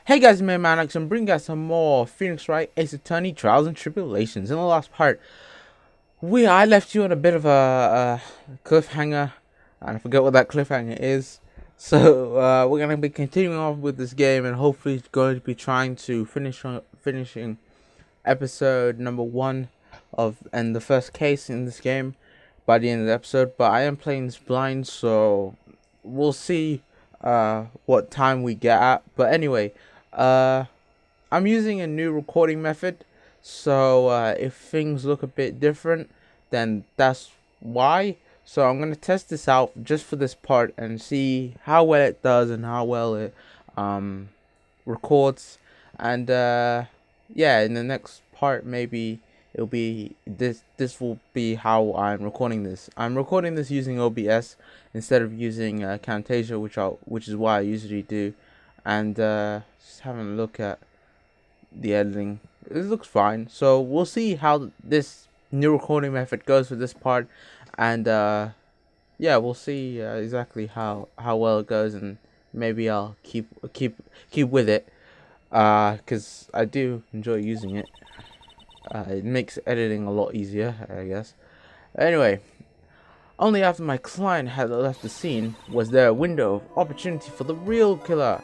Hey guys, man, Alex, and bring guys some more Phoenix Wright Ace Attorney Trials and Tribulations. In the last part, I left you on a bit of a cliffhanger, and I forget what that cliffhanger is. So we're gonna be continuing on with this game, and hopefully going to be trying to finishing episode number 1 of and the first case in this game by the end of the episode. But I am playing this blind, so we'll see what time we get at. But anyway, I'm using a new recording method, so if things look a bit different, then that's why. So I'm gonna test this out just for this part and see how well it does and how well it records. And yeah, in the next part maybe it'll be this will be how I'm recording this. I'm recording this using OBS instead of using Camtasia, which is what I usually do. And just having a look at the editing, it looks fine. So we'll see how this new recording method goes for this part. And yeah, we'll see exactly how well it goes, and maybe I'll keep with it, because I do enjoy using it. It makes editing a lot easier, I guess. Anyway, only after my client had left the scene was there a window of opportunity for the real killer.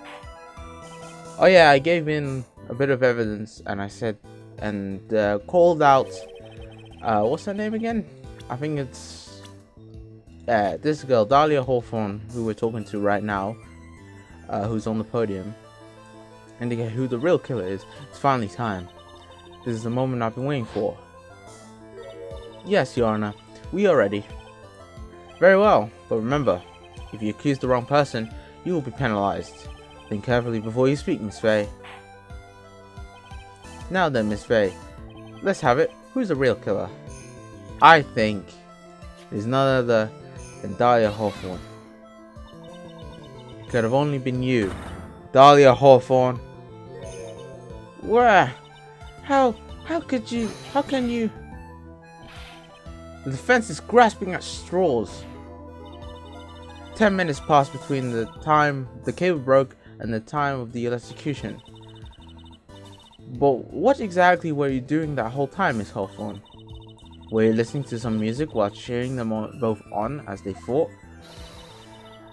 Oh yeah, I gave in a bit of evidence, and I said and called out. What's her name again? I think it's this girl, Dahlia Hawthorne, who we're talking to right now, who's on the podium. Indicate who the real killer is. It's finally time. This is the moment I've been waiting for. Yes, Your Honor, we are ready. Very well, but remember, if you accuse the wrong person, you will be penalized. Think carefully before you speak, Miss Faye. Now then, Miss Faye, let's have it. Who's the real killer? I think it's none other than Dahlia Hawthorne. It could have only been you, Dahlia Hawthorne. Where? How can you? The defense is grasping at straws. 10 minutes passed between the time the cable broke and the time of the electrocution. But what exactly were you doing that whole time, Miss Hawthorne? Were you listening to some music while cheering them both on as they fought?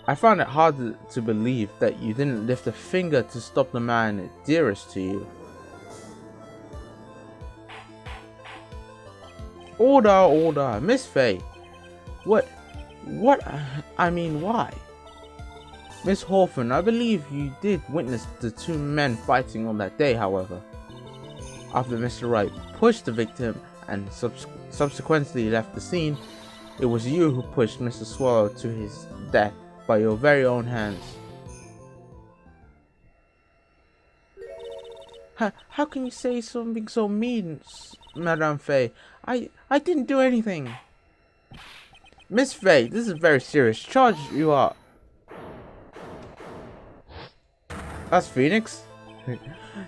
I found it hard to believe that you didn't lift a finger to stop the man dearest to you. Order, Miss Faye. What, I mean, why? Miss Hawthorne, I believe you did witness the two men fighting on that day, however. After Mr. Wright pushed the victim and subsequently left the scene, it was you who pushed Mr. Swallow to his death by your very own hands. How can you say something so mean, Madame Faye? I didn't do anything. Miss Faye, this is a very serious charge you are. That's Phoenix.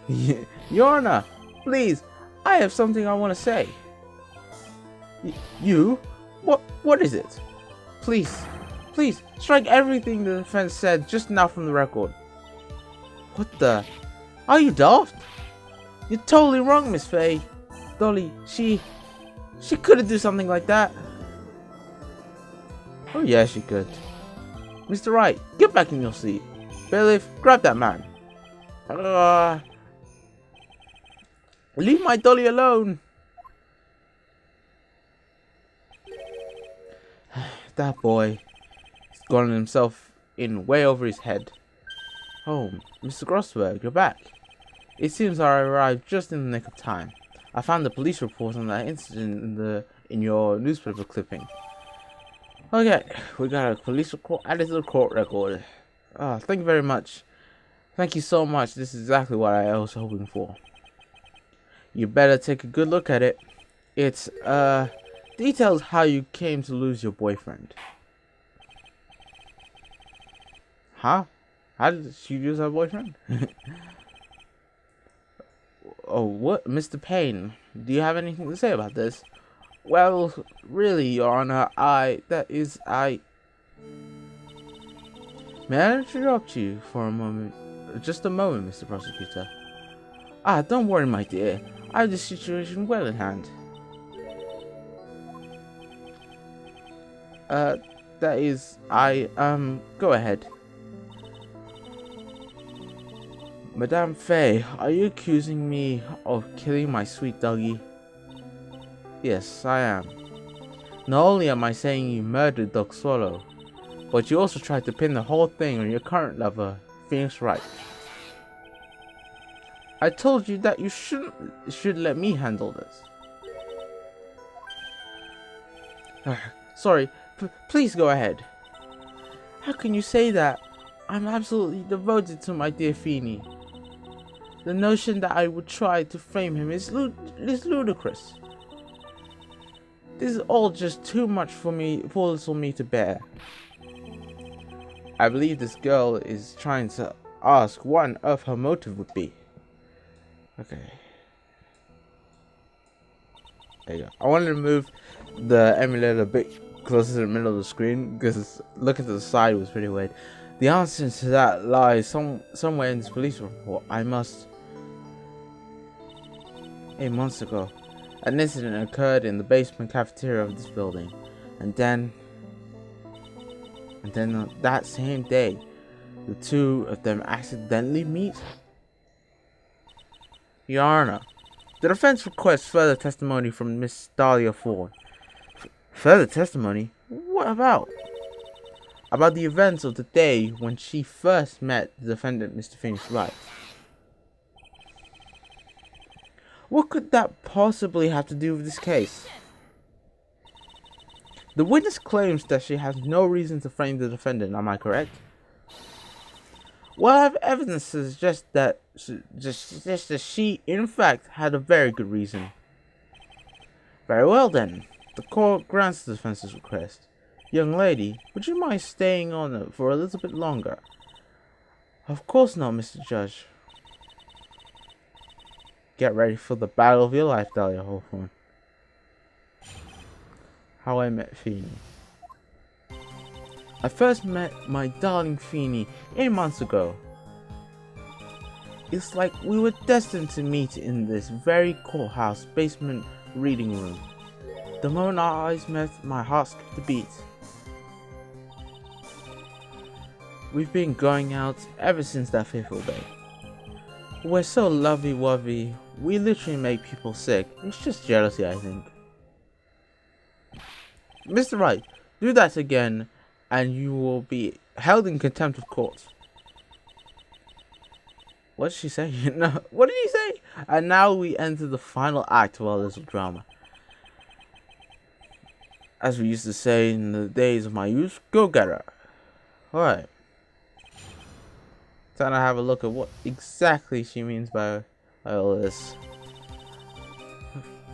Your Honor, please, I have something I want to say. You? What is it? Please, strike everything the defense said just now from the record. What the? Are you daft? You're totally wrong, Miss Faye. Dolly, she couldn't do something like that. Oh yeah, she could. Mr. Wright, get back in your seat. Bailiff, grab that man. Leave my Dolly alone. That boy has gotten himself in way over his head. Oh, Mr. Grossberg, you're back. It seems I arrived just in the nick of time. I found the police report on that incident in your newspaper clipping. Okay, we got a police report added to the court record. Thank you very much. Thank you so much. This is exactly what I was hoping for. You better take a good look at it. It's details how you came to lose your boyfriend. Huh? How did she lose her boyfriend? Oh, what? Mr. Payne, do you have anything to say about this? Well, really, Your Honor, May I interrupt you for a moment? just a moment, Mr. Prosecutor. Ah, don't worry, my dear. I have the situation well in hand. That is, go ahead. Madame Faye, are you accusing me of killing my sweet doggy? Yes, I am. Not only am I saying you murdered Dog Swallow, but you also tried to pin the whole thing on your current lover, Phoenix Wright. I told you that you should let me handle this. Sorry, please go ahead. How can you say that? I'm absolutely devoted to my dear Feeny. The notion that I would try to frame him is ludicrous. This is all just too much for little me to bear. I believe this girl is trying to ask what on earth her motive would be. Okay. There you go. I wanted to move the emulator a bit closer to the middle of the screen because looking to the side was pretty weird. The answer to that lies somewhere in this police report. 8 months ago, an incident occurred in the basement cafeteria of this building, and then that same day, the two of them accidentally meet. Your Honor, the defense requests further testimony from Miss Dahlia Ford. Further testimony? What about? About the events of the day when she first met the defendant, Mr. Phoenix Wright. What could that possibly have to do with this case? The witness claims that she has no reason to frame the defendant, am I correct? Well, I have evidence to suggest that she, in fact, had a very good reason. Very well then, the court grants the defense's request. Young lady, would you mind staying on for a little bit longer? Of course not, Mr. Judge. Get ready for the battle of your life, Dahlia Hawthorne. How I Met Feeny. I first met my darling Feeny 8 months ago. It's like we were destined to meet in this very courthouse basement reading room. The moment our eyes met, my heart skipped a beat. We've been going out ever since that fateful day. We're so lovey-wovey, we literally make people sick. It's just jealousy, I think. Mr. Wright, do that again, and you will be held in contempt of court. What did she say? No, what did he say? And now we enter the final act of our little drama. As we used to say in the days of my youth, go get her. Alright. Time to have a look at what exactly she means by all this.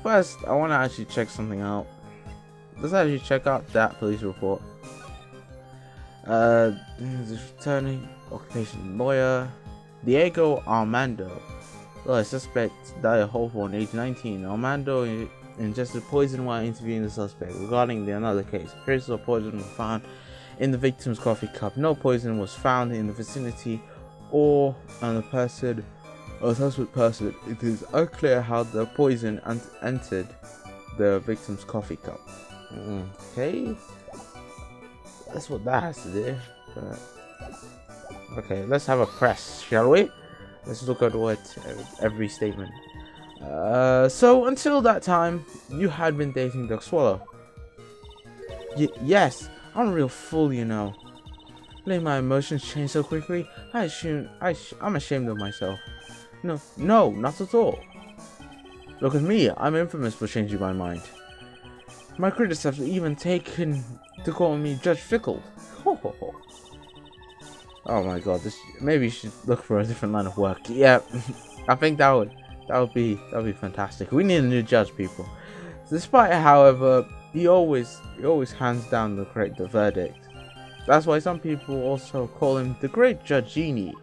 First, I want to actually check something out. Let's actually check out that police report. Returning occupation lawyer Diego Armando. The suspect Dahlia Hawthorne, age 19. Armando ingested poison while interviewing the suspect. Regarding another case, traces of poison were found in the victim's coffee cup. No poison was found in the vicinity or on the person or suspect person. It is unclear how the poison entered the victim's coffee cup. Okay, that's what that has to do. But okay, let's have a press, shall we? Let's look at what every statement. So until that time, you had been dating Dog Swallow. Yes, I'm a real fool, you know. Letting my emotions change so quickly, I'm ashamed of myself. No, not at all. Look at me, I'm infamous for changing my mind. My critics have even taken to call me Judge Fickle. Oh my god, maybe you should look for a different line of work. Yeah, I think that would be fantastic. We need a new judge, people. Despite, however, he always hands down the correct verdict. That's why some people also call him the Great Judge Genie.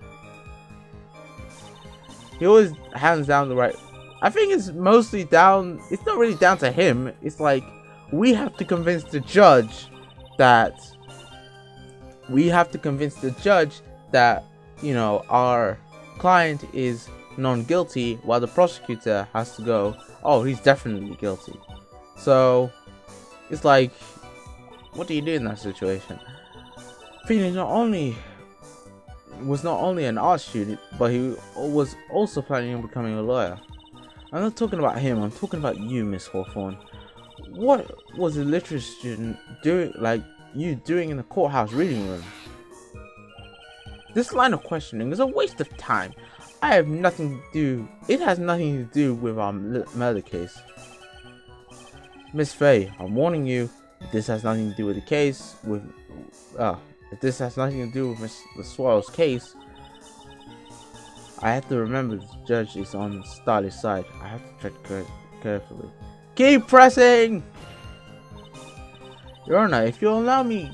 He always hands down the right. I think it's mostly down. It's not really down to him. It's like we have to convince the judge that. You know, our client is non-guilty, while the prosecutor has to go, oh, he's definitely guilty. So it's like, what do you do in that situation? Phoenix was not only an art student, but he was also planning on becoming a lawyer. I'm not talking about him, I'm talking about you, Miss Hawthorne. What was a literature student doing, like you doing in the courthouse reading room? This line of questioning is a waste of time. I have nothing to do, it has nothing to do with our murder case. Miss Faye, I'm warning you, if this has nothing to do with the case, if this has nothing to do with Mr. Swallow's case, I have to remember the judge is on Starly's side. I have to tread carefully. Keep pressing! Your Honor, if you'll allow me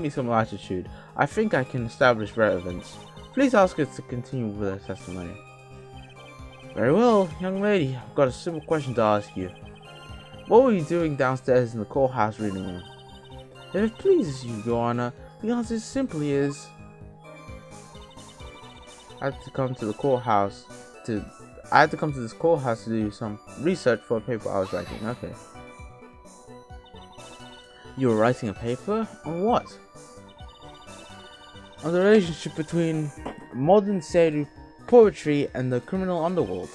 some latitude, I think I can establish relevance. Please ask us to continue with our testimony. Very well, young lady. I've got a simple question to ask you. What were you doing downstairs in the courthouse reading room? If it pleases you, Your Honor, the answer simply is, I had to come to this courthouse to do some research for a paper I was writing. Okay. You were writing a paper? On what? On the relationship between modern sacred poetry and the criminal underworld.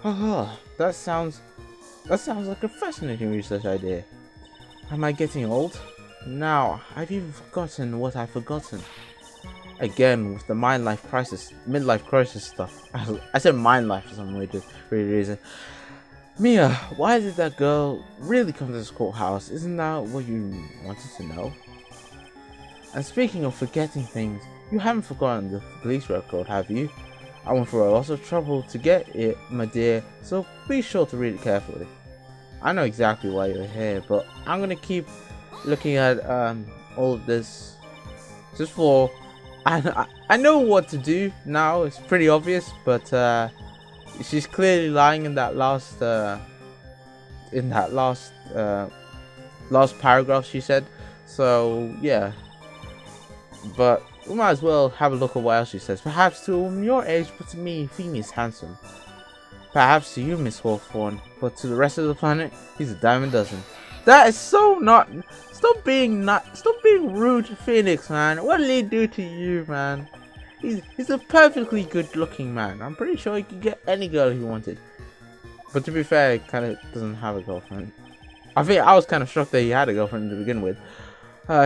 Haha, that sounds like a fascinating research idea. Am I getting old? Now, I've even forgotten what I've forgotten. Again, with the midlife crisis stuff. I said mind life for some weird reason. Mia, why did that girl really come to this courthouse? Isn't that what you wanted to know? And speaking of forgetting things, you haven't forgotten the police record, have you? I went through a lot of trouble to get it, my dear, so be sure to read it carefully. I know exactly why you're here, but I'm gonna keep looking at all of this just for... I know what to do now, it's pretty obvious, but she's clearly lying in that last paragraph she said. So yeah, but we might as well have a look at what else she says. Perhaps to your age, but to me, Phoenix is handsome. Perhaps to you, Miss Hawthorne, but to the rest of the planet, he's a dime a dozen. That is so not. Stop being rude to Phoenix, man. What did he do to you, man? He's a perfectly good-looking man. I'm pretty sure he could get any girl he wanted. But to be fair, he kind of doesn't have a girlfriend. I think I was kind of shocked that he had a girlfriend to begin with.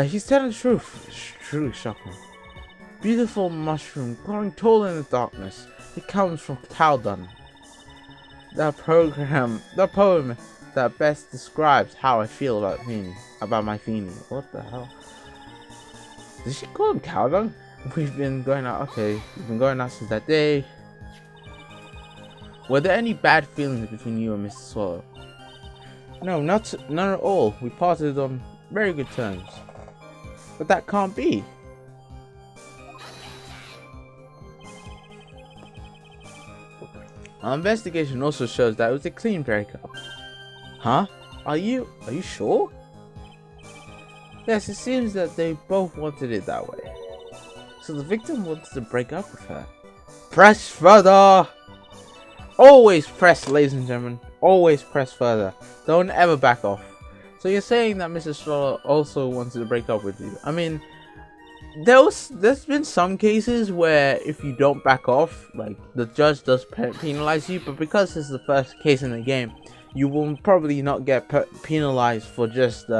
He's telling the truth. It's truly shocking. Beautiful mushroom growing tall in the darkness. It comes from Caldon. That poem that best describes how I feel about my Feeny. What the hell? Did she call him Caldon? We've been going out since that day. Were there any bad feelings between you and Mr. Swallow? No, none at all. We parted on very good terms. But that can't be. Our investigation also shows that it was a clean breakup. Huh? Are you sure? Yes, it seems that they both wanted it that way. So the victim wants to break up with her. Press further! Always press, ladies and gentlemen. Always press further. Don't ever back off. So you're saying that Mrs. Swallow also wanted to break up with you. I mean, there's been some cases where if you don't back off, like the judge does penalize you, but because this is the first case in the game, you will probably not get penalized for just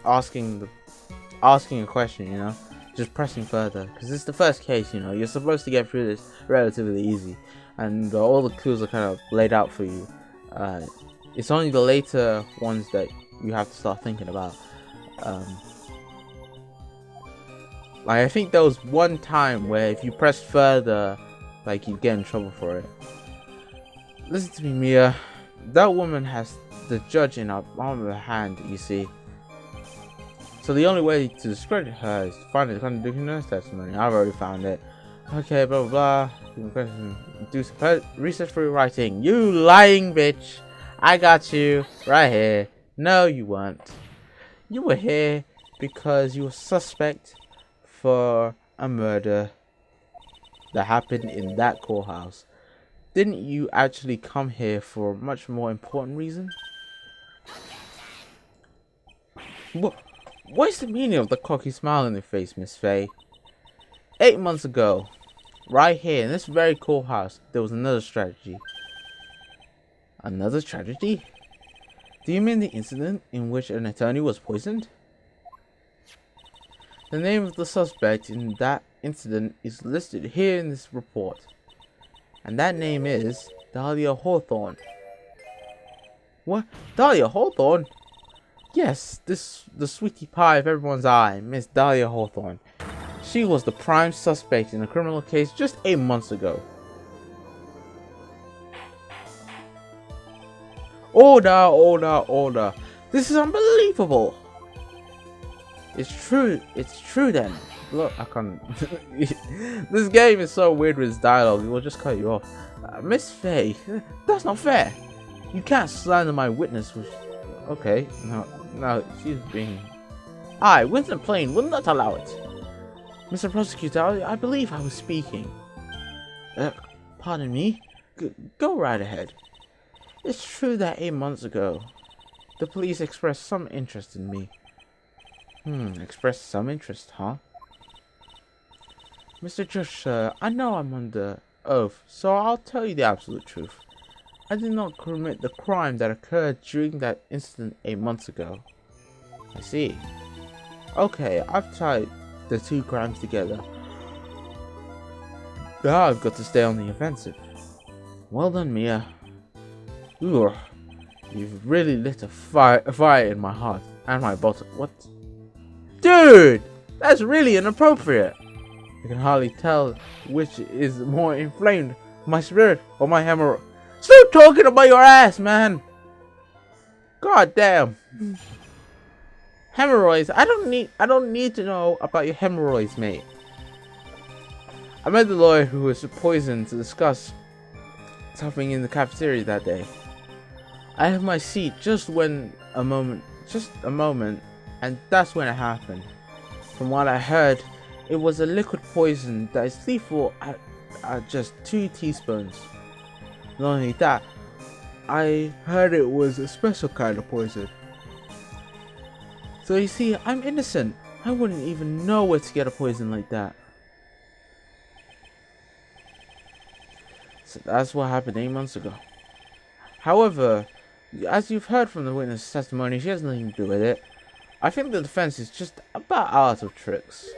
asking a question, you know, just pressing further, because it's the first case, you know, you're supposed to get through this relatively easy, and all the clues are kind of laid out for you. It's only the later ones that you have to start thinking about. Like, I think there was one time where if you press further, like, you'd get in trouble for it. Listen to me, Mia. That woman has the judge in her palm of her hand, you see. So the only way to discredit her is to find a contradiction in her testimony. I've already found it. Okay, blah blah blah. Do some research for your writing. You lying bitch. I got you right here. No, you weren't. You were here because you were suspect for a murder that happened in that courthouse. Didn't you actually come here for a much more important reason? What is the meaning of the cocky smile on your face, Miss Faye? 8 months ago, right here in this very courthouse, there was another tragedy. Another tragedy? Do you mean the incident in which an attorney was poisoned? The name of the suspect in that incident is listed here in this report. And that name is Dahlia Hawthorne. What? Dahlia Hawthorne? Yes, the sweetie pie of everyone's eye, Miss Dahlia Hawthorne. She was the prime suspect in a criminal case just 8 months ago. Order. This is unbelievable. It's true then. Look, I can't. This game is so weird with its dialogue, it will just cut you off. Miss Faye, that's not fair. You can't slander my witness with... Okay, no, she's being... I, Winston Plain, will not allow it. Mr. Prosecutor, I believe I was speaking. Pardon me? Go right ahead. It's true that 8 months ago, the police expressed some interest in me. Expressed some interest, huh? Mr. Judge, I know I'm under oath, so I'll tell you the absolute truth. I did not commit the crime that occurred during that incident 8 months ago. I see. Okay, I've tied the two crimes together. Now I've got to stay on the offensive. Well done, Mia. Ooh, you've really lit a fire in my heart and my bottom. What? Dude! That's really inappropriate! I can hardly tell which is more inflamed, my spirit or my hemorrhoid. Stop talking about your ass, man! God damn. Hemorrhoids? I don't need to know about your hemorrhoids, mate. I met the lawyer who was poisoned to discuss something in the cafeteria that day. I had my seat just a moment, and that's when it happened. From what I heard, it was a liquid poison that is lethal at just 2 teaspoons. Not only that, I heard it was a special kind of poison. So you see, I'm innocent. I wouldn't even know where to get a poison like that. So that's what happened 8 months ago. However, as you've heard from the witness testimony, she has nothing to do with it. I think the defense is just about out of tricks.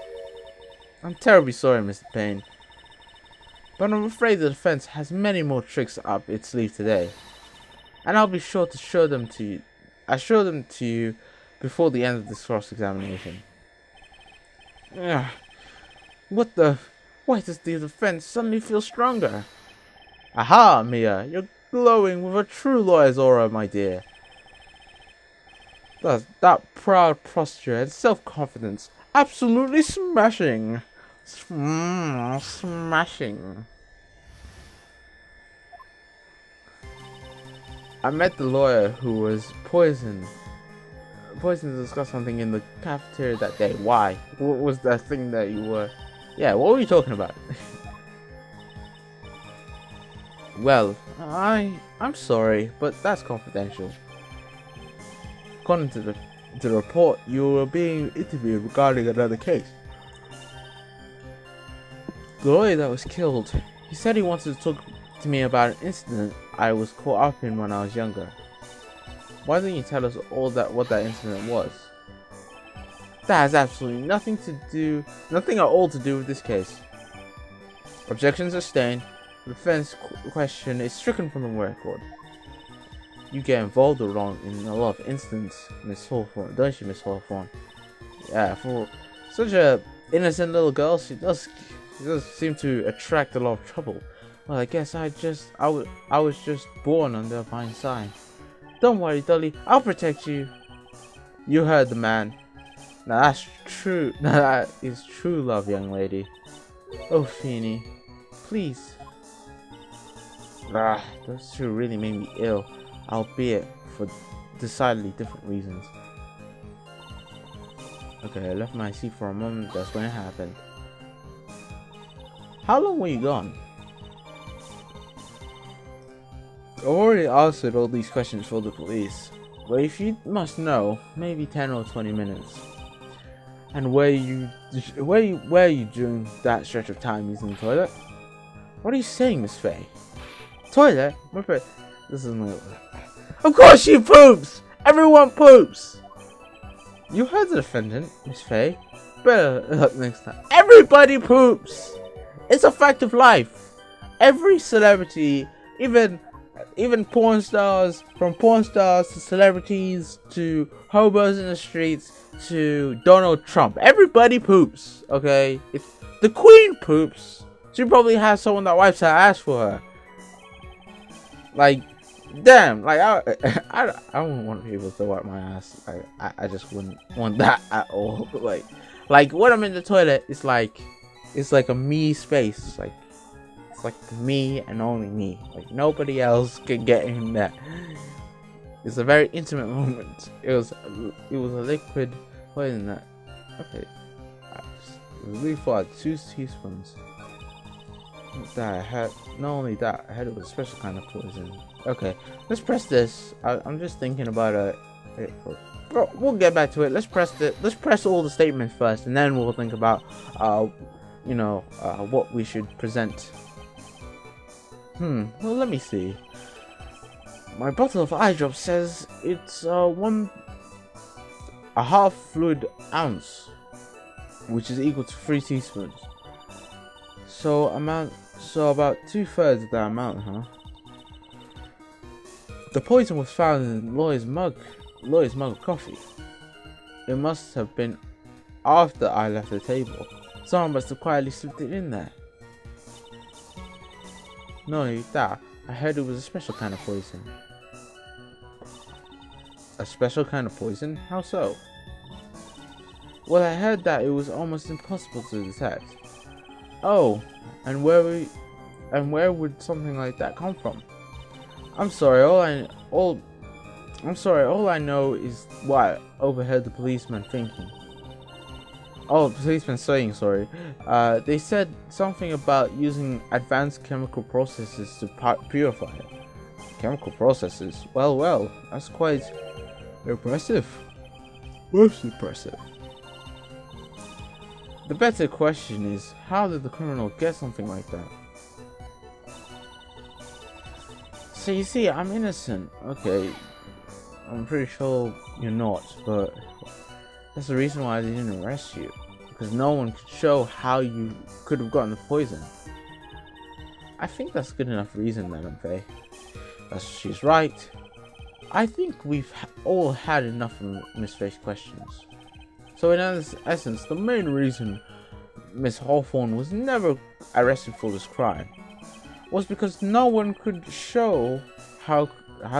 I'm terribly sorry, Mr. Payne, but I'm afraid the defense has many more tricks up its sleeve today, and I'll be sure to show them to you. I show them to you before the end of this cross-examination. What the? Why does the defense suddenly feel stronger? Aha, Mia, you're glowing with a true lawyer's aura, my dear. That proud posture and self-confidence, absolutely smashing. Smashing. I met the lawyer who was poisoned to discuss something in the cafeteria that day. Why? What was that thing that you were... Yeah, what were you talking about? Well, I'm sorry, but that's confidential. According to the report, you were being interviewed regarding another case. The lawyer that was killed, he said he wanted to talk to me about an incident I was caught up in when I was younger. Why don't you tell us what that incident was? That has absolutely nothing at all to do with this case. Objection sustained. The defense question is stricken from the record. You get involved along in a lot of incidents, Miss Hawthorne, don't you, Miss Hawthorne? Yeah, for such a innocent little girl, she does seem to attract a lot of trouble. Well, I guess I was just born under a fine sign. Don't worry, Dolly, I'll protect you. You heard the man. Now that's true. Now that is true love, young lady. Oh, Feeny, please. Those two really made me ill, albeit for decidedly different reasons. Okay, I left my seat for a moment. That's when it happened. How long were you gone? I've already answered all these questions for the police, but if you must know, maybe 10 or 20 minutes. And were you during that stretch of time using the toilet? What are you saying, Miss Faye? Toilet? This is my... Of course she poops! Everyone poops! You heard the defendant, Miss Faye. Better luck next time. Everybody poops! It's a fact of life. Every celebrity, even porn stars, from porn stars to celebrities to hobos in the streets to Donald Trump, everybody poops. Okay, if the Queen poops, she probably has someone that wipes her ass for her. Like, damn, like I wouldn't want people to wipe my ass. I just wouldn't want that at all. Like when I'm in the toilet, it's like a me space. It's like me and only me. Like nobody else can get in there. It's a very intimate moment. It was a liquid. What is that? Okay, it was really for 2 teaspoons. That I had. Not only that, I had it with a special kind of poison. Okay, let's press this. I'm just thinking about we'll get back to it. Let's press all the statements first, and then we'll think about what we should present. Well, let me see. My bottle of eye drops says it's 1/2 fluid ounce, which is equal to 3 teaspoons. So about 2/3 of that amount, huh? The poison was found in Lloyd's mug of coffee. It must have been after I left the table. Someone must have quietly slipped it in there. Not only that, I heard it was a special kind of poison. A special kind of poison? How so? Well, I heard that it was almost impossible to detect. Oh, and where would something like that come from? I'm sorry, all I know is what I overheard the policeman thinking. Oh, the policeman saying, sorry. They said something about using advanced chemical processes to purify it. Chemical processes? Well, that's quite impressive. Most impressive. The better question is, how did the criminal get something like that? So you see, I'm innocent. Okay, I'm pretty sure you're not, but that's the reason why they didn't arrest you. Because no one could show how you could have gotten the poison. I think that's good enough reason then, Faye. She's right. I think we've all had enough of Miss Faye's questions. So in essence, the main reason Miss Hawthorne was never arrested for this crime was because no one could show how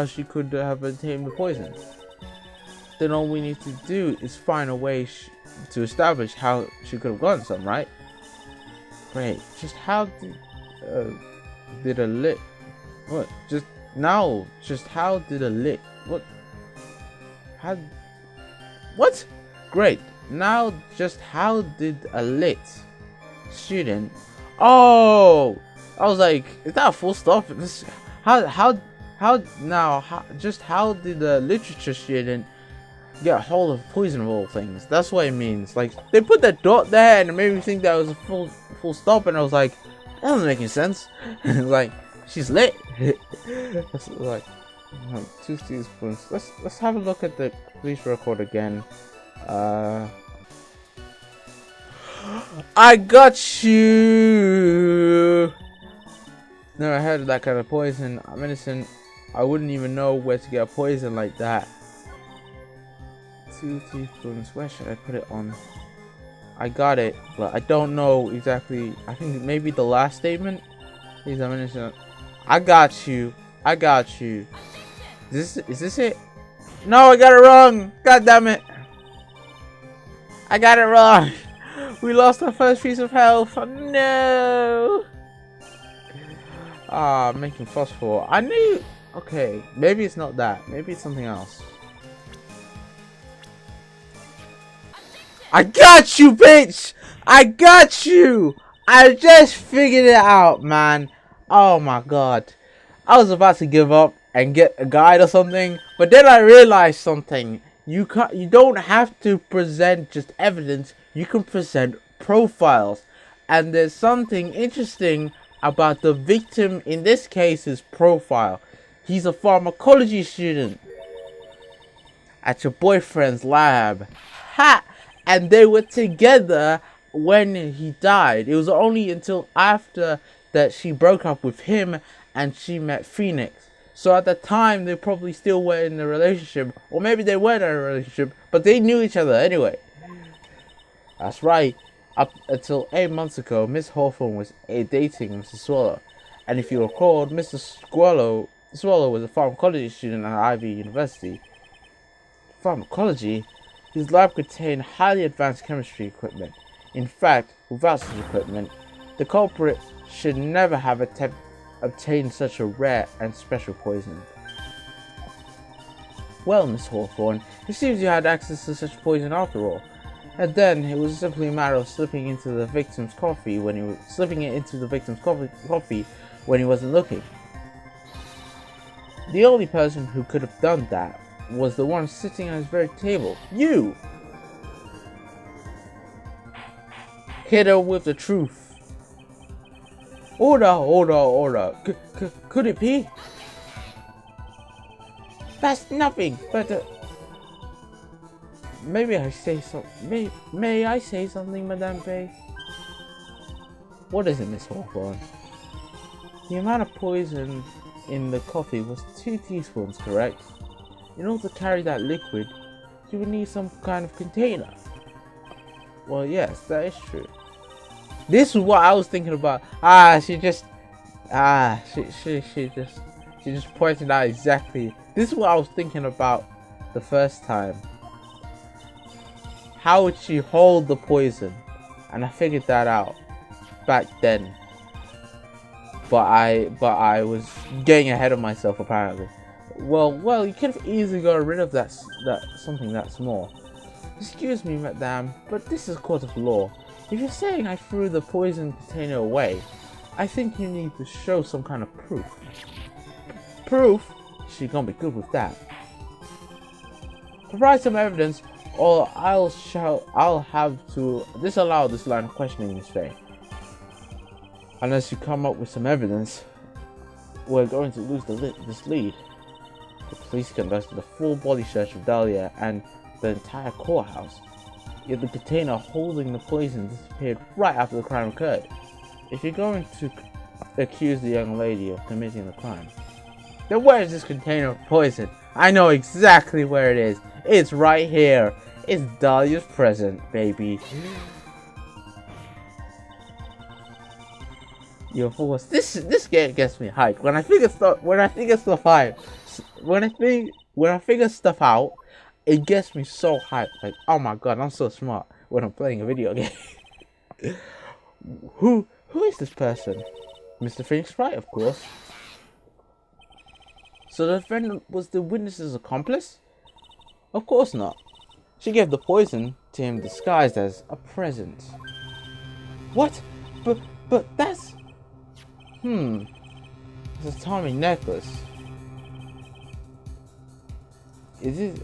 she could have obtained the poison. Then all we need to do is find a way to establish how she could have gotten some, right? Great. Just how did a lit? What? Just how did a lit? What? How? What? Great. Now, just how did a lit student? Oh, I was like, is that a full stop? Just how did a literature student get a hold of poison of all things? That's what it means. Like, they put that dot there and it made me think that was a full stop, and I was like, that doesn't make any sense. Like, she's lit. That's like 2 teaspoons. Let's have a look at the police record again. I got you. Never heard of that kind of poison. I'm innocent. I wouldn't even know where to get a poison like that. 2 teaspoons. Where should I put it on? I got it, but I don't know exactly. I think maybe the last statement. Please, I'm innocent. I got you. I got you. Is this it? No, I got it wrong. God damn it. I got it wrong. We lost our first piece of health. Oh, no. Making phosphor. I knew. Okay, maybe it's not that. Maybe it's something else. I got you, bitch. I got you. I just figured it out, man. Oh my god. I was about to give up and get a guide or something, but then I realized something. You don't have to present just evidence, you can present profiles. And there's something interesting about the victim in this case's profile. He's a pharmacology student at your boyfriend's lab. Ha! And they were together when he died. It was only until after that she broke up with him and she met Phoenix. So at the time, they probably still were in a relationship, or maybe they weren't in a relationship, but they knew each other anyway. That's right. Up until 8 months ago, Miss Hawthorne was dating Mr. Swallow. And if you recall, Mr. Swallow was a pharmacology student at Ivy University. Pharmacology? His lab contained highly advanced chemistry equipment. In fact, without such equipment, the culprit should never have obtained such a rare and special poison. Well, Miss Hawthorne, it seems you had access to such poison after all. And then it was simply a matter of slipping it into the victim's coffee when he wasn't looking. The only person who could have done that was the one sitting at his very table. You! Hit her with the truth. Order. Could it be? That's nothing but maybe I say something. May I say something, Madame Bay? What is it, Miss Hawthorne? The amount of poison in the coffee was 2 teaspoons, correct? In order to carry that liquid, you would need some kind of container. Well, yes, that is true. This is what I was thinking about. She just pointed out exactly. This is what I was thinking about the first time. How would she hold the poison? And I figured that out back then. But I was getting ahead of myself apparently. Well, you could have easily got rid of that something that small. Excuse me, madame, but this is a court of law. If you're saying I threw the poison container away, I think you need to show some kind of proof. Proof? She gonna be good with that. Provide some evidence, or I'll have to disallow this line of questioning, Miss Faye. Unless you come up with some evidence, we're going to lose this lead. The police conducted a full body search of Dahlia and the entire courthouse. Yet the container holding the poison disappeared right after the crime occurred. If you're going to accuse the young lady of committing the crime, then where is this container of poison? I know exactly where it is. It's right here. It's Dahlia's present, baby. Yo, force. This game gets me hyped. When I figure stuff out, it gets me so hyped. Like, oh my god, I'm so smart when I'm playing a video game. Who is this person? Mr. Phoenix Wright, of course. So the defendant was the witness's accomplice? Of course not. She gave the poison to him disguised as a present. What? But that's... It's a Tommy necklace. Is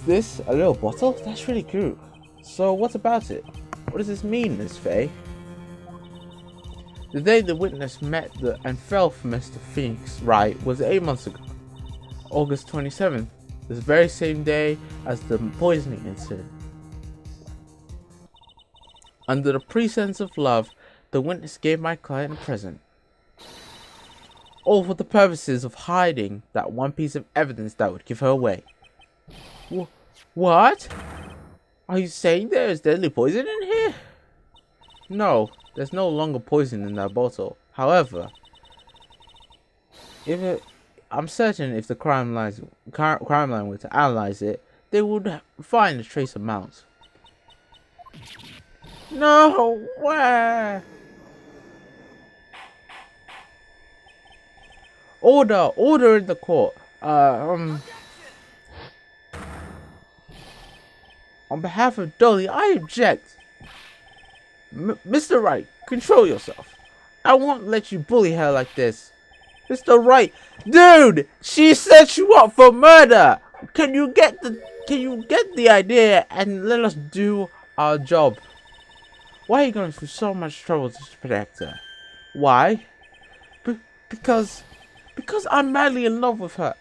this a little bottle? That's really cool. So what about it? What does this mean, Miss Faye? The day the witness met and fell for Mr. Phoenix Wright was 8 months ago. August 27th, this very same day as the poisoning incident. Under the pretense of love, the witness gave my client a present. All for the purposes of hiding that one piece of evidence that would give her away. What? Are you saying there is deadly poison in here? No, there's no longer poison in that bottle. However, I'm certain if the crime line were to analyze it, they would find a trace amount. No, where? Order in the court. On behalf of Dolly, I object. Mr. Wright, control yourself. I won't let you bully her like this. Mr. Wright, dude, she set you up for murder. Can you get the idea and let us do our job? Why are you going through so much trouble to protect her? Why? Because I'm madly in love with her.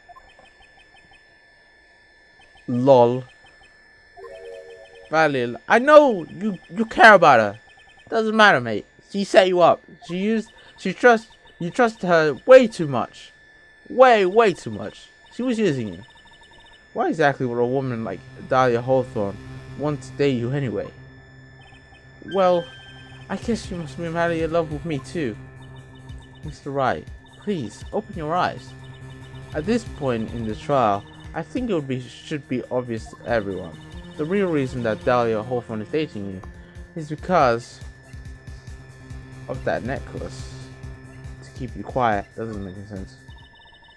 Lol. Madly, I know you care about her. Doesn't matter, mate. She set you up. You trust her way too much. Way too much. She was using you. Why exactly would a woman like Dahlia Hawthorne want to date you anyway? Well, I guess you must be madly in love with me too. Mr. Wright, please, open your eyes. At this point in the trial, I think should be obvious to everyone. The real reason that Dahlia Hawthorne is dating you is because of that necklace. To keep you quiet, doesn't make any sense.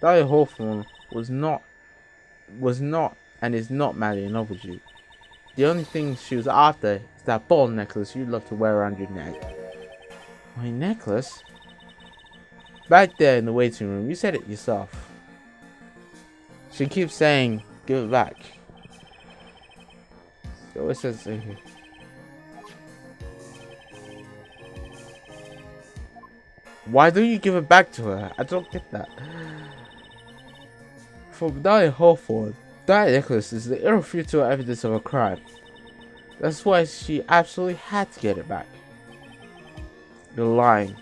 Dahlia Hawthorne was not and is not madly in love with you. The only thing she was after is that ball necklace you love to wear around your neck. My necklace? Back there in the waiting room, you said it yourself. She keeps saying, give it back. She always says it here. Why don't you give it back to her? I don't get that. For Dahlia Hawthorne, that necklace is the irrefutable evidence of a crime. That's why she absolutely had to get it back. You're lying.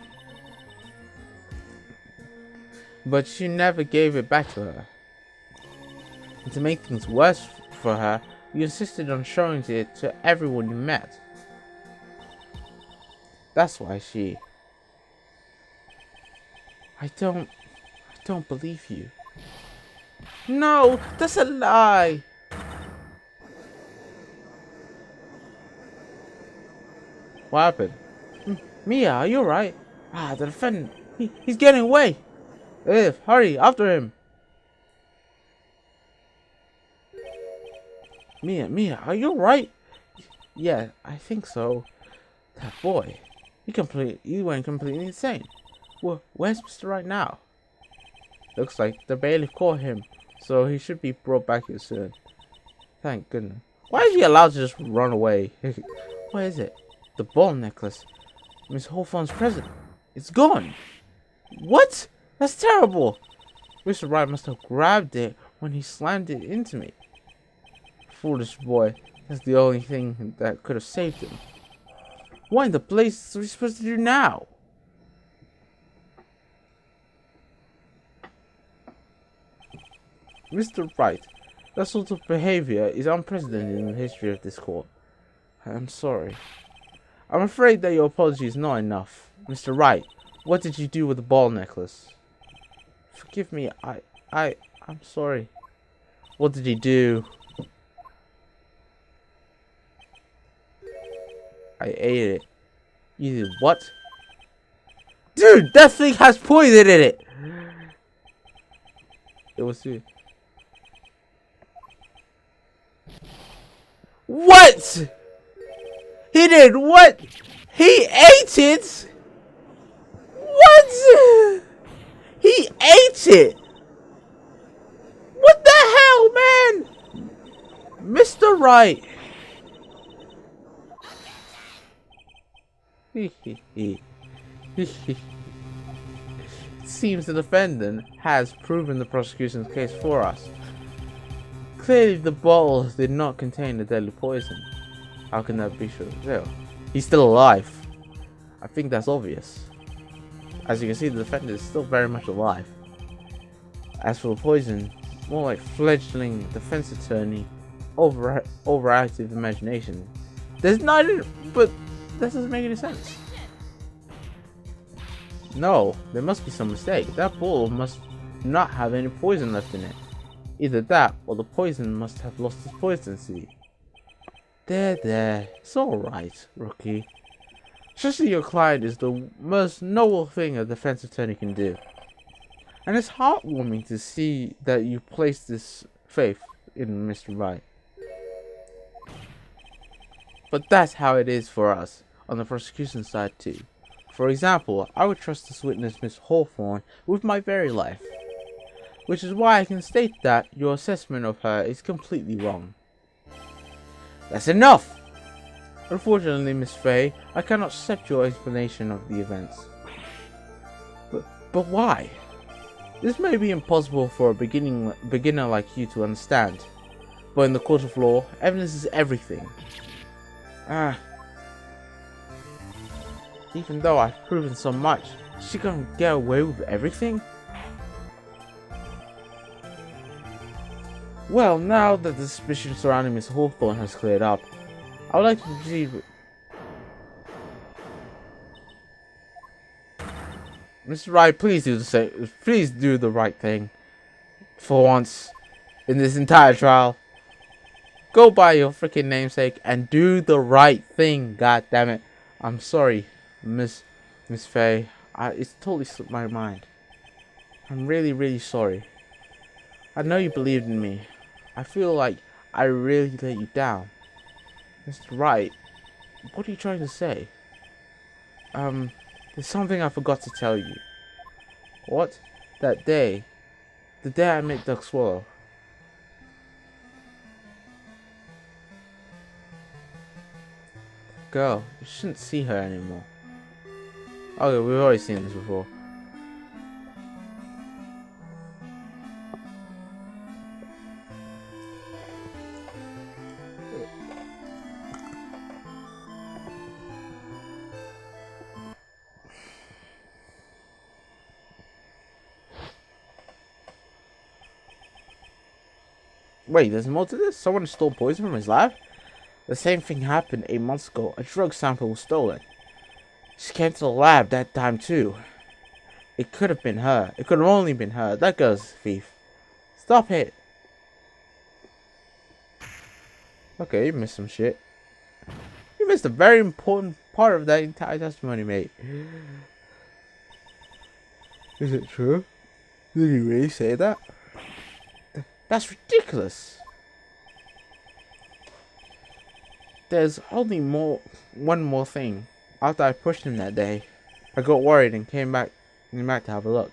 But she never gave it back to her. And to make things worse for her, you insisted on showing it to everyone you met. That's why she... I don't believe you. No, that's a lie. What happened? Mia, are you alright? The defendant, he's getting away. Liv, hurry, after him. Mia, are you alright? Yeah, I think so. That boy, he went completely insane. Where's Mr. Wright now? Looks like the bailiff caught him, so he should be brought back here soon. Thank goodness. Why is he allowed to just run away? What is it? The ball necklace. Miss Hawthorne's present. It's gone. What? That's terrible. Mr. Wright must have grabbed it when he slammed it into me. Foolish boy. That's the only thing that could have saved him. What in the place are we supposed to do now? Mr. Wright, that sort of behavior is unprecedented in the history of this court. I'm sorry. I'm afraid that your apology is not enough. Mr. Wright, what did you do with the ball necklace? Forgive me, I'm sorry. What did you do? I ate it. You did what? Dude, that thing has poison in it! It was you. What? He did what? He ate it? What? He ate it? What the hell, man? Mr. Wright. It seems the defendant has proven the prosecution's case for us. Clearly the bottles did not contain the deadly poison. How can that be true? He's still alive. I think that's obvious. As you can see, the defendant is still very much alive. As for the poison, more like fledgling defense attorney, overactive imagination. There's not, but that doesn't make any sense. No, there must be some mistake. That bottle must not have any poison left in it. Either that, or the poison must have lost its potency. There, it's alright, rookie. Trusting your client is the most noble thing a defense attorney can do. And it's heartwarming to see that you place this faith in Mr. Wright. But that's how it is for us. on the prosecution side too. For example, I would trust this witness, Miss Hawthorne, with my very life. Which is why I can state that your assessment of her is completely wrong. That's enough! Unfortunately, Miss Fay, I cannot accept your explanation of the events. But why? This may be impossible for a beginner like you to understand. But in the court of law, evidence is everything. Even though I've proven so much, is she gonna get away with everything? Well, now that the suspicion surrounding Miss Hawthorne has cleared up, I would like to proceed with... Mr. Wright, please do the right thing. For once, in this entire trial. Go by your freaking namesake and do the right thing, god damn it. I'm sorry, Miss Fay. It's totally slipped my mind. I'm really sorry. I know you believed in me. I feel like I really let you down. Mr. Wright, what are you trying to say? There's something I forgot to tell you. What? That day. The day I met Duck Swallow. Girl, you shouldn't see her anymore. Okay, we've already seen this before. Wait, there's more to this? Someone stole poison from his lab? The same thing happened 8 months ago. A drug sample was stolen. She came to the lab that time too. It could have been her. It could have only been her. That girl's a thief. Stop it. Okay, you missed some shit. You missed a very important part of that entire testimony, mate. Is it true? Did he really say that? That's ridiculous. There's only one more thing. After I pushed him that day, I got worried and came back to have a look.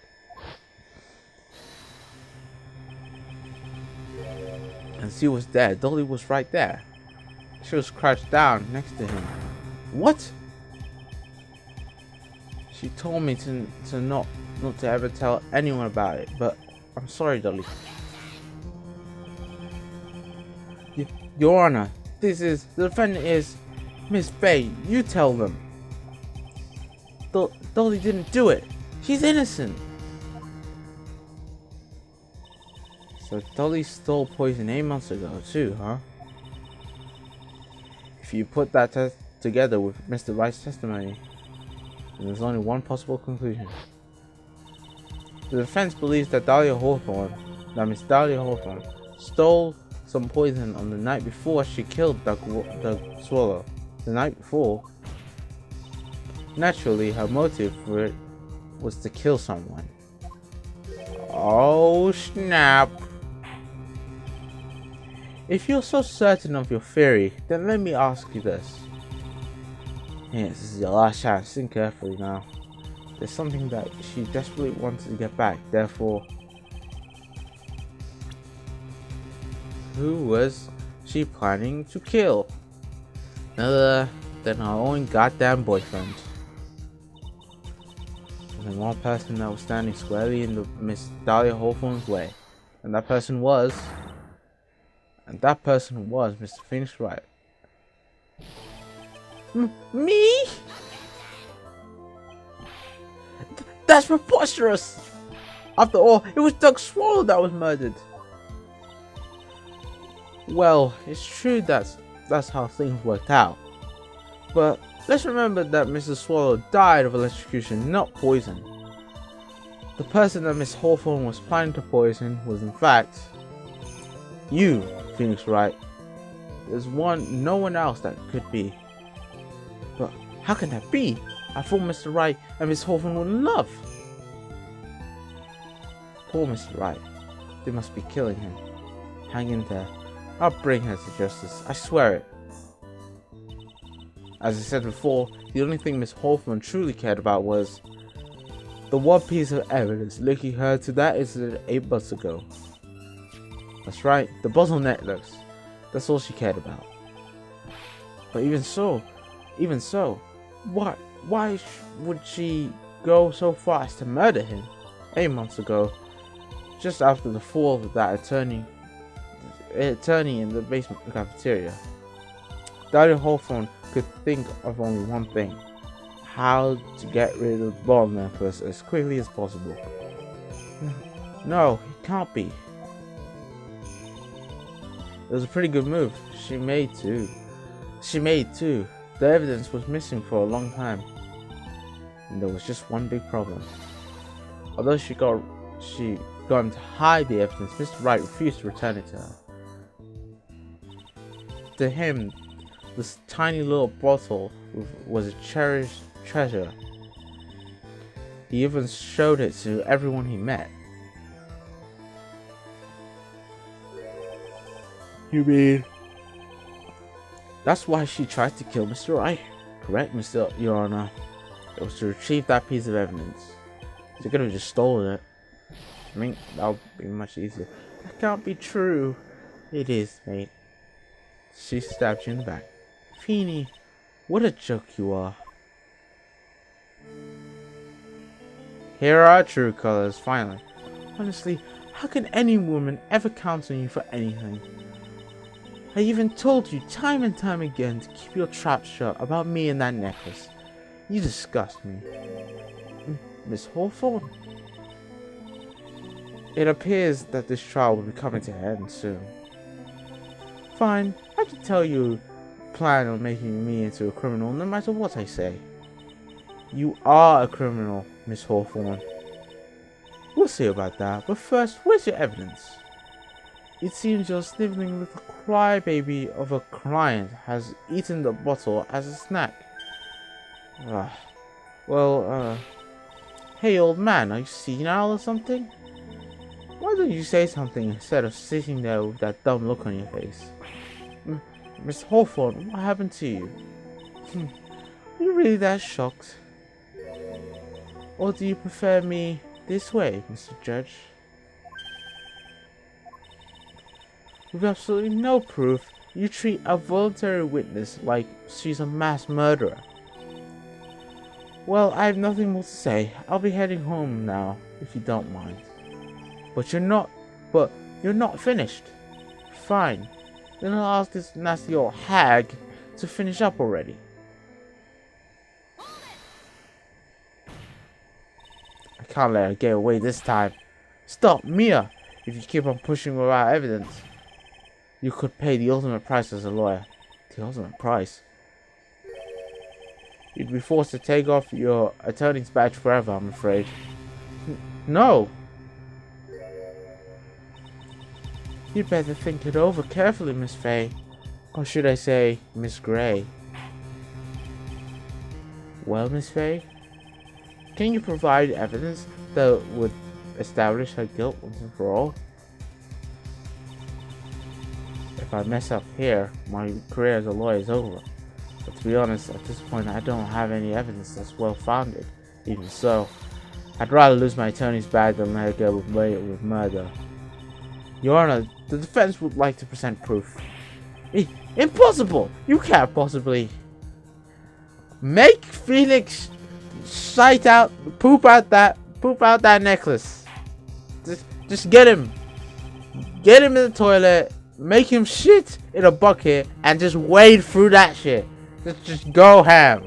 And she was there. Dolly was right there. She was crouched down next to him. What? She told me to not to ever tell anyone about it, but I'm sorry, Dolly. Your Honor, the defendant is Miss Fay. You tell them. Dolly didn't do it. She's innocent. So Dolly stole poison 8 months ago too, huh? If you put that test together with Mr. Wright's testimony, then there's only one possible conclusion. The defense believes that Miss Dahlia Hawthorne, stole some poison on the night before she killed Duck Swallow. The night before. Naturally, her motive for it was to kill someone. Oh snap! If you're so certain of your theory, then let me ask you this. Yes, this is your last chance. Think carefully now. There's something that she desperately wanted to get back, therefore... Who was she planning to kill? None than her own goddamn boyfriend. And one person that was standing squarely in the Miss Dahlia Hawthorne's way. And that person was Mr. Phoenix Wright. Me? That's preposterous! After all, it was Doug Swallow that was murdered. Well, it's true that's how things worked out. But let's remember that Mrs. Swallow died of electrocution, not poison. The person that Miss Hawthorne was planning to poison was in fact you, Phoenix Wright. There's no one else that could be. But how can that be? I thought Mr. Wright and Miss Hawthorne were in love. Poor Mr. Wright. They must be killing him. Hang in there. I'll bring her to justice. I swear it. As I said before, the only thing Miss Hawthorne truly cared about was the one piece of evidence linking her to that incident 8 months ago. That's right, the bottle necklace. That's all she cared about. But even so, why would she go so far as to murder him 8 months ago, just after the fall of that attorney in the basement cafeteria? Dr. Hawthorne could think of only one thing: how to get rid of the bottle necklace as quickly as possible. No, it can't be. It was a pretty good move. She made too. The evidence was missing for a long time, and there was just one big problem. Although she got him to hide the evidence, Mr. Wright refused to return it to her. To him, this tiny little bottle was a cherished treasure. He even showed it to everyone he met. You mean that's why she tried to kill Mr. Wright? Correct, Your Honor. It was to retrieve that piece of evidence. She could have just stolen it. I mean, that would be much easier. That can't be true. It is, mate. She stabbed you in the back. Feeny, what a joke you are. Here are our true colors, finally. Honestly, how can any woman ever count on you for anything? I even told you time and time again to keep your trap shut about me and that necklace. You disgust me. Miss Hawthorne? It appears that this trial will be coming to an end soon. Fine, I can tell you plan on making me into a criminal no matter what I say. You are a criminal, Miss Hawthorne. We'll see about that, but first, where's your evidence? It seems your sniveling little crybaby of a client has eaten the bottle as a snack. Hey old man, are you senile or something? Why don't you say something instead of sitting there with that dumb look on your face? Miss Hawthorne, what happened to you? Are you really that shocked? Or do you prefer me this way, Mr. Judge? With absolutely no proof, you treat a voluntary witness like she's a mass murderer. Well, I have nothing more to say. I'll be heading home now, if you don't mind. But you're not finished. Fine. Then I'll ask this nasty old hag to finish up already. I can't let her get away this time. Stop, Mia! If you keep on pushing without evidence, you could pay the ultimate price as a lawyer. The ultimate price? You'd be forced to take off your attorney's badge forever, I'm afraid. No! You'd better think it over carefully, Miss Fay. Or should I say, Miss Gray. Well, Miss Fay? Can you provide evidence that would establish her guilt once and for all? If I mess up here, my career as a lawyer is over. But to be honest, at this point I don't have any evidence that's well-founded. Even so, I'd rather lose my attorney's badge than let her get away with murder. Your Honor, the defense would like to present proof. Impossible! You can't possibly make Phoenix poop out that necklace. Just get him in the toilet, make him shit in a bucket, and just wade through that shit. Just go ham,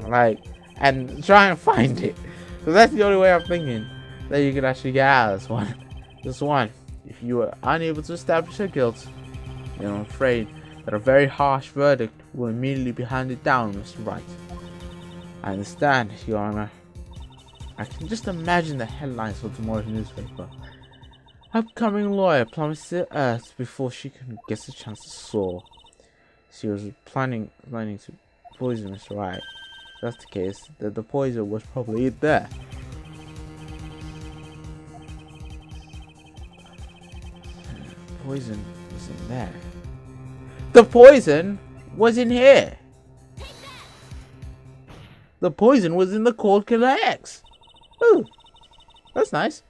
and try and find it. Because that's the only way I'm thinking that you can actually get out of this one. This one. If you are unable to establish her guilt, then I'm afraid that a very harsh verdict will immediately be handed down, Mr. Wright. I understand, Your Honor. I can just imagine the headlines for tomorrow's newspaper. Upcoming lawyer plummets to earth before she gets a chance to soar. She was planning to poison Mr. Wright. If that's the case, the poison was probably there. Poison wasn't there. The poison was in here. The poison was in the cold killer X. Ooh, that's nice.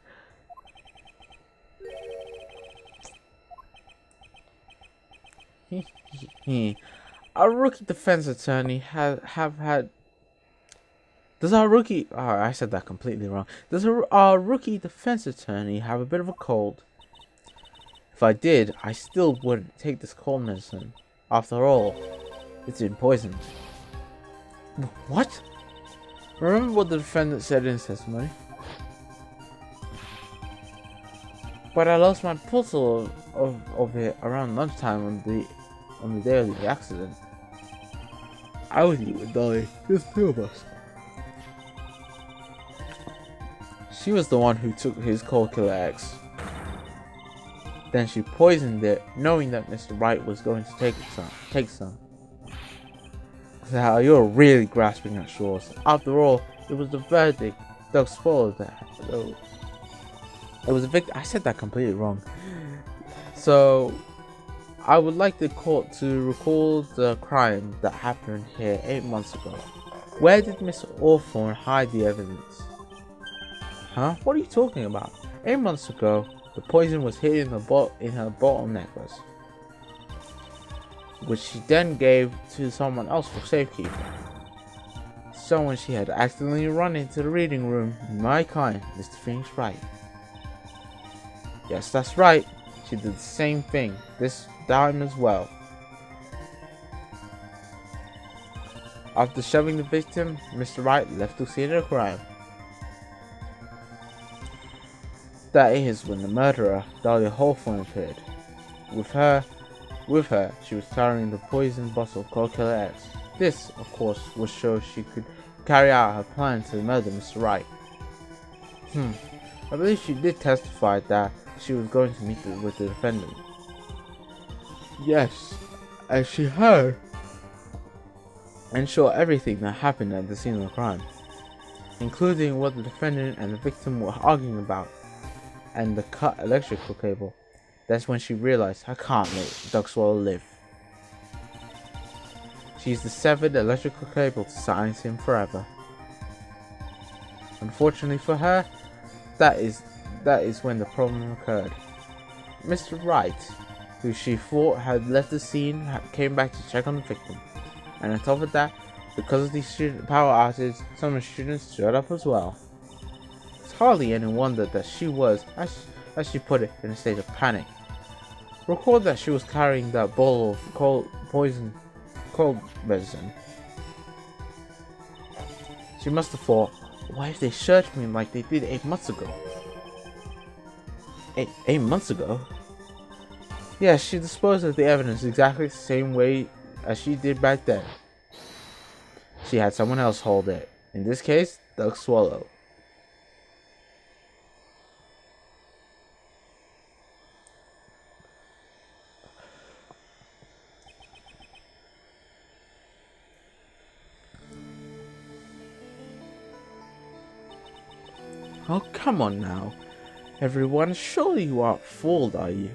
Our rookie defense attorney have had. Does our rookie? Oh, I said that completely wrong. Does our rookie defense attorney have a bit of a cold? If I did, I still wouldn't take this cold medicine. After all, it's been poisoned. What? Remember what the defendant said in his testimony? But I lost my pulse of it around lunchtime on the day of the accident. I was you with Dolly. There's two of us. She was the one who took his cold killer X. Then she poisoned it, knowing that Mr. Wright was going to take some. Now you're really grasping at straws. After all, it was the verdict Doug spoiled that. It was a victim. I said that completely wrong. So, I would like the court to recall the crime that happened here 8 months ago. Where did Miss Hawthorne hide the evidence? Huh? What are you talking about? 8 months ago, the poison was hidden in her bottle necklace, which she then gave to someone else for safekeeping. Someone she had accidentally run into the reading room, my kind, Mr. Phoenix Wright. Yes, that's right. She did the same thing this time as well. After shoving the victim, Mr. Wright left the scene of the crime. That is when the murderer, Dahlia Hawthorne, appeared. With her, she was carrying the poisoned bottle of cold killer X. This, of course, would show she could carry out her plan to murder Mr. Wright. I believe she did testify that she was going to meet with the defendant. Yes, as she heard and saw everything that happened at the scene of the crime, including what the defendant and the victim were arguing about, and the cut electrical cable. That's when she realized, I can't let Doug Swallow live. She used the severed electrical cable to silence him forever. Unfortunately for her, that is when the problem occurred. Mr. Wright, who she thought had left the scene, came back to check on the victim. And on top of that, because of the student power outage, some of the students showed up as well. It's hardly any wonder that she was, as she put it, in a state of panic. Recall that she was carrying that bottle of cold medicine. She must have thought, why if they searched me like they did 8 months ago? 8 months ago? Yeah, she disposed of the evidence exactly the same way as she did back then. She had someone else hold it. In this case, Doug Swallow. Oh, come on now. Everyone, surely you aren't fooled, are you?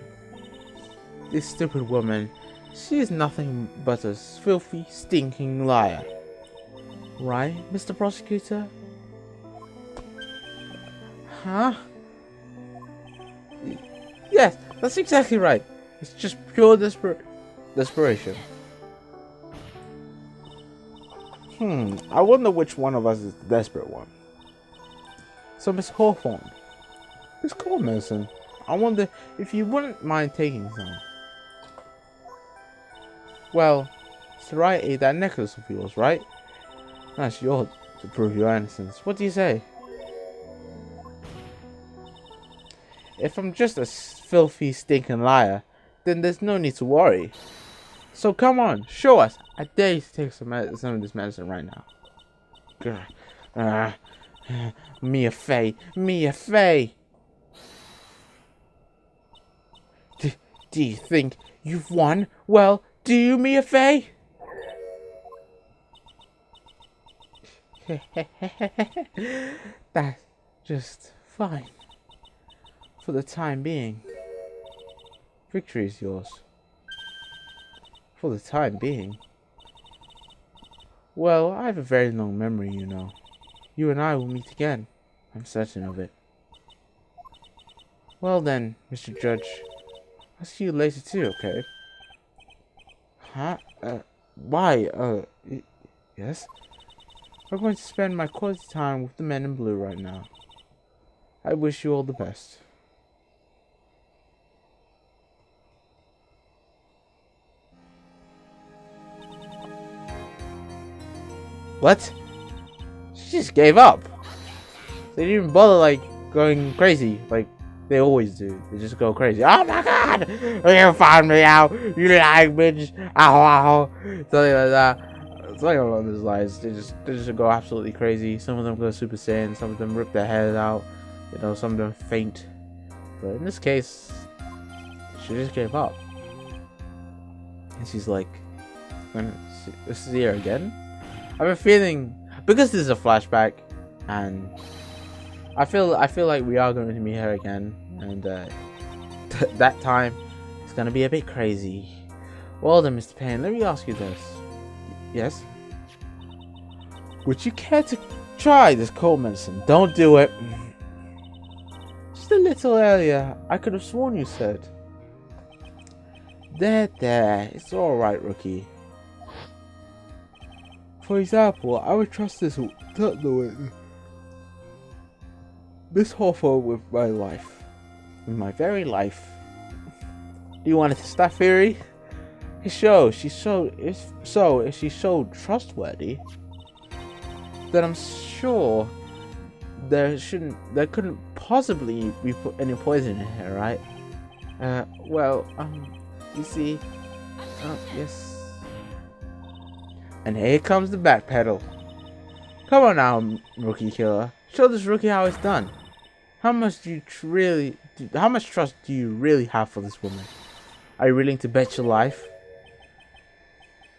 This stupid woman, she is nothing but a filthy, stinking liar. Right, Mr. Prosecutor? Huh? Yes, that's exactly right. It's just pure desperation. I wonder which one of us is the desperate one. So, Miss Hawthorne, this cold medicine, I wonder if you wouldn't mind taking some. Well, Mr. Wright ate that necklace of yours, right? That's yours to prove your innocence. What do you say? If I'm just a filthy, stinking liar, then there's no need to worry. So come on, show us. I dare you to take some of this medicine right now. Mia Fey. Do you think you've won? Well, do you, Mia Fey? That's just fine. For the time being. Victory is yours. For the time being. Well, I have a very long memory, you know. You and I will meet again. I'm certain of it. Well then, Mr. Judge. I'll see you later too, okay? Huh? Why? Yes? I'm going to spend my quality time with the men in blue right now. I wish you all the best. What? She just gave up. They didn't even bother, like, going crazy, like they always do. They just go crazy. Oh my god! You found me out! You like bitch! Ow ow! Something like that. Something along those lines. They just go absolutely crazy. Some of them go Super Saiyan, some of them rip their heads out, you know, some of them faint. But in this case, she just gave up. And she's like, gonna see her again? I have a feeling, because this is a flashback, and I feel like we are going to meet her again, and that time it's gonna be a bit crazy. Well then, Mr. Payne, let me ask you this. Yes? Would you care to try this cold medicine? Don't do it. Just a little earlier, I could have sworn you said. There, it's alright, rookie. For example, I would trust this Miss Hawthorne with my life. With my very life. Do you want to test that theory? If she's so trustworthy, then I'm sure there couldn't possibly be any poison in her, right? You see, yes. And here comes the back pedal. Come on now, rookie killer. Show this rookie how it's done. How much trust do you really have for this woman? Are you willing to bet your life?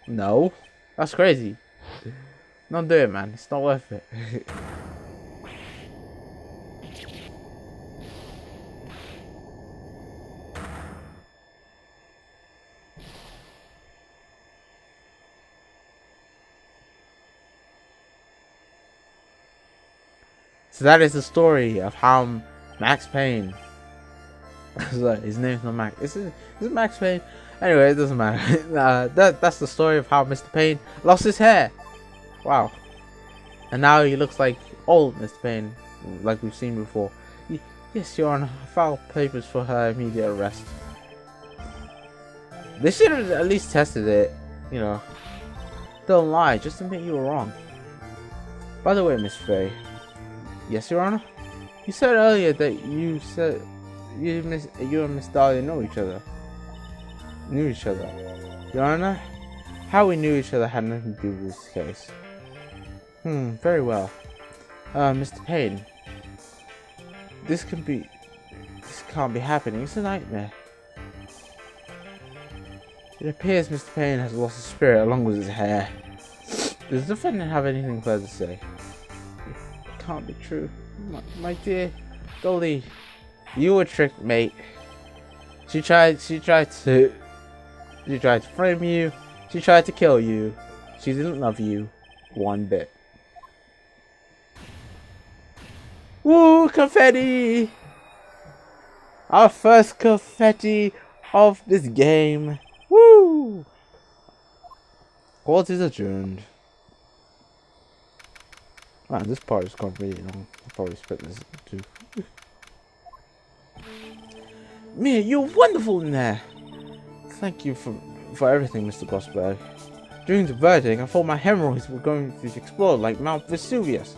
No? That's crazy. Don't do it, man. It's not worth it. So that is the story of how Max Payne. His name's not Max. Is it Max Payne? Anyway, it doesn't matter. That's the story of how Mr. Payne lost his hair. Wow. And now he looks like old Mr. Payne, like we've seen before. Yes, Your Honor. I filed papers for her immediate arrest. They should have at least tested it. You know. Don't lie, just admit you were wrong. By the way, Miss Faye. Yes, Your Honor? You said earlier that you and Miss Dahlia know each other. Your Honor? How we knew each other had nothing to do with this case. Very well. Mr. Payne. This can't be happening. It's a nightmare. It appears Mr. Payne has lost his spirit along with his hair. Does the defendant have anything further to say? Can't be true. My dear Dolly, you were tricked, mate. She tried to frame you. She tried to kill you. She didn't love you one bit. Woo, confetti! Our first confetti of this game. Woo! Court is adjourned. Wow, this part is gone really long. I'll probably split this in two. Mia, you're wonderful in there. Thank you for everything, Mr. Grossberg. During the verdict, I thought my hemorrhoids were going to explode like Mount Vesuvius.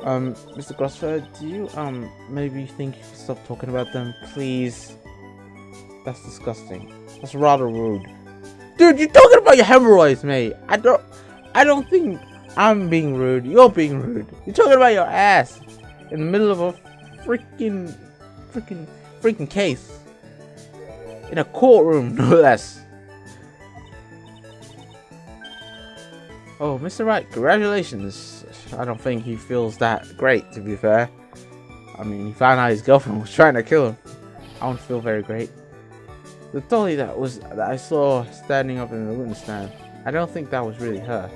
Mr. Grossberg, do you maybe think you should stop talking about them, please? That's disgusting. That's rather rude. Dude, you're talking about your hemorrhoids, mate. I don't think I'm being rude. You're being rude. You're talking about your ass in the middle of a freaking case. In a courtroom, no less. Oh, Mr. Wright, congratulations. I don't think he feels that great, to be fair. I mean, he found out his girlfriend was trying to kill him. I don't feel very great. The dolly that I saw standing up in the witness stand, I don't think that was really her.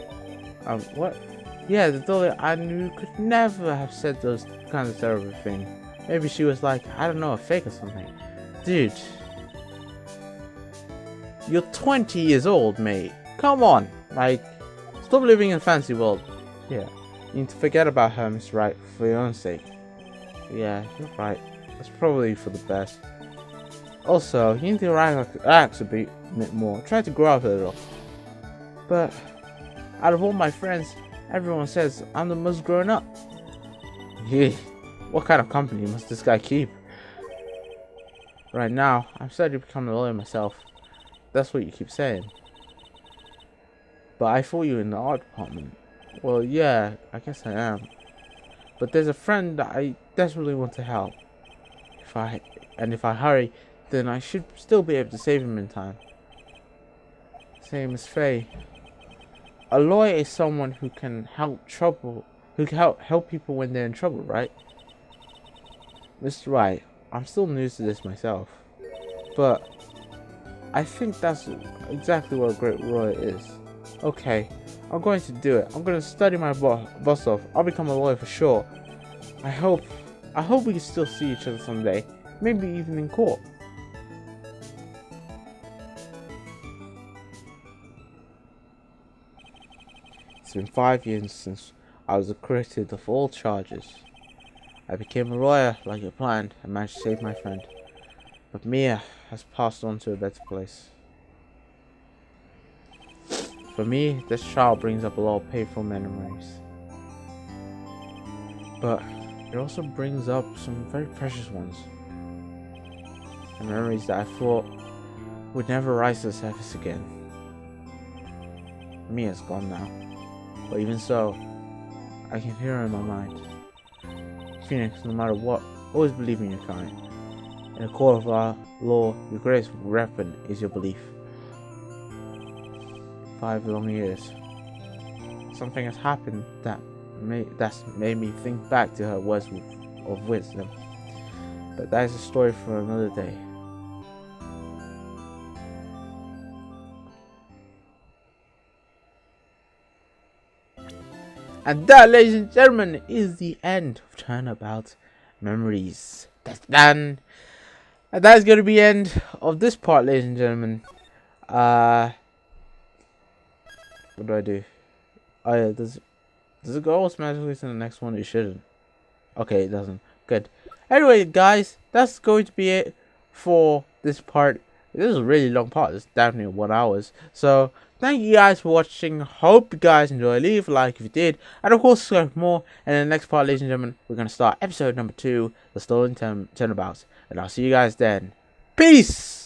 What? Yeah, the dolly I knew could never have said those kinds of terrible things. Maybe she was like, I don't know, a fake or something. Dude, you're 20 years old, mate. Come on, like, stop living in a fancy world. Yeah, you need to forget about her, Miss Wright, for your own sake. Yeah, you're right. That's probably for the best. Also, you need to relax a bit more. Try to grow up a little. But out of all my friends, everyone says I'm the most grown up. Yeah, what kind of company must this guy keep? Right now, I'm starting to become a lawyer myself. That's what you keep saying. But I thought you were in the art department. Well, yeah, I guess I am. But there's a friend that I desperately want to help. If I hurry, then I should still be able to save him in time. Same as Faye. A lawyer is someone who can help people when they're in trouble, right? Mr. Wright, I'm still new to this myself, but I think that's exactly what a great lawyer is. Okay, I'm going to do it. I'm going to study my boss off. I'll become a lawyer for sure. I hope we can still see each other someday, maybe even in court. It's been 5 years since I was acquitted of all charges. I became a lawyer like you planned and managed to save my friend. But Mia has passed on to a better place. For me, this trial brings up a lot of painful memories. But it also brings up some very precious ones. And memories that I thought would never rise to the surface again. Mia's gone now. But even so, I can hear her in my mind. Phoenix, no matter what, always believe in your kind. In the court of our law, your greatest weapon is your belief. 5 long years. Something has happened that's made me think back to her words of wisdom. But that is a story for another day. And that, ladies and gentlemen, is the end of Turnabout Memories. That's done. And that is going to be the end of this part, ladies and gentlemen. What do I do? Oh yeah, does it go automatically to the next one? It shouldn't. Okay, it doesn't. Good. Anyway, guys, that's going to be it for this part. This is a really long part. It's definitely 1 hour. So, thank you guys for watching. Hope you guys enjoy. Leave a like if you did. And of course, subscribe for more. And in the next part, ladies and gentlemen, we're going to start episode number 2, The Stolen Turnabouts. And I'll see you guys then. Peace!